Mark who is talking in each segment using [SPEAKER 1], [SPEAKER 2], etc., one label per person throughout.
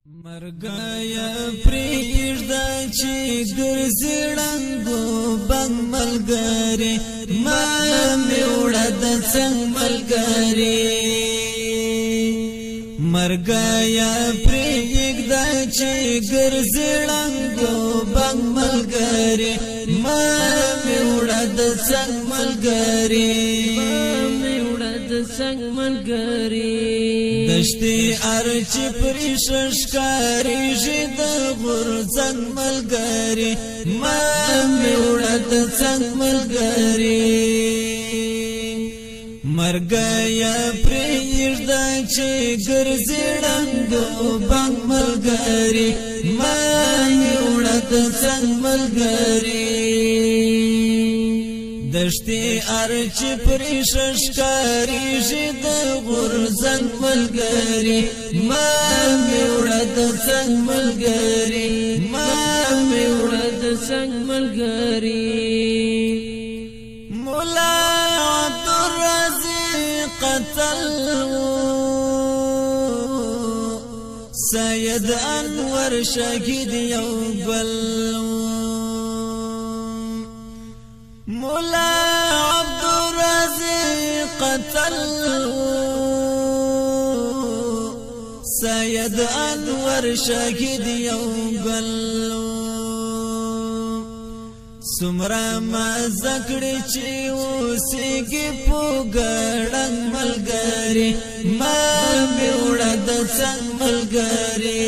[SPEAKER 1] مرګایا پریږده چې ګرځي ړنګو بنګ ملګری ما مې وړه د څنګ ملګری مرګایا پریږده چې ګرځي ړنګو بنګ ملګری ما مې وړه د څنګ ملګری
[SPEAKER 2] संग मलगरी
[SPEAKER 1] दشتی ارچ پریششکاری جد غرزنگ ملگری ما میوڑد سنگ ملگری مرگایا پریشده چه گرزی ڈنگو بنگ ملگری ما میوڑد سنگ ملگری دشتی ارچ پریششکاری جد غرزنگ ملگری ما میوڑد سنگ ملگری
[SPEAKER 2] ما میوڑد سنگ ملگری
[SPEAKER 1] مولا عبدالرزیق قتل سید انور شهید یوبل مولا عبدالرزیق قتل سید انور شهید یوبل سمرا ما زکڑی چی اوسیگی پو گڑنگ ملگری ما میوڑا دسنگ ملگری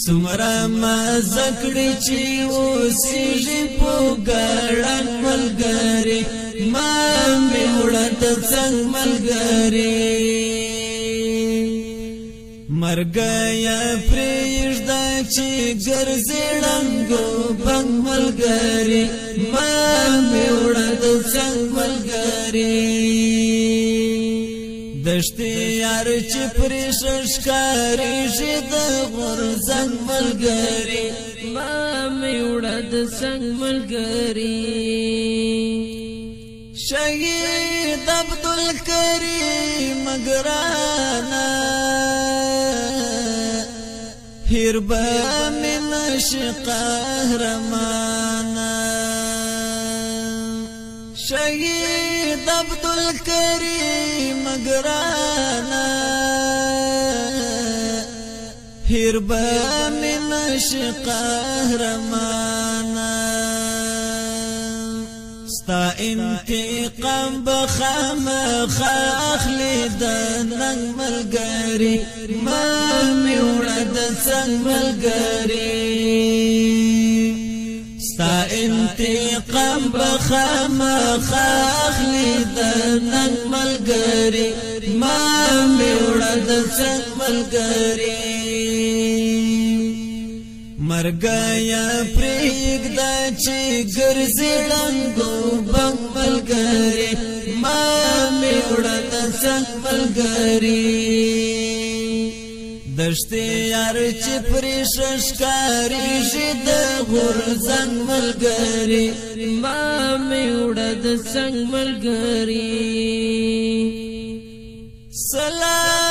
[SPEAKER 1] سمرا ما زکڑی چی اوسیگی پو گڑنگ ملگری ما میوڑا دسنگ ملگری مرگایا پریږده چې ګرځي ړنګو بنګ ملګری ما مې وړه د څنګ ملګری دشتې یار چې پریششکاریږي د غورځنګ ملګری
[SPEAKER 2] ما مې وړه د څنګ ملګری
[SPEAKER 1] شهید عبدالکریم ګرانا هیر با من قهرمانا شهید عبدالکریم ګرانا هیر با من قهرمانا ستا انتقام بخامخ اخلی د ننګ ملګری ما مې وړه د څنګ ملګری ستا انتقام بخامخ اخلی د ننګ ملګری ما مې وړه د څنګ ملګری مرگایا پریږده چې ګرځي ړنګو بنګ ملګری ما مې وړه د څنګ ملګری دشتې یار چې پریششکاریږي د غورځنګ ملګری
[SPEAKER 2] ما مې وړه د څنګ ملګری
[SPEAKER 1] سلام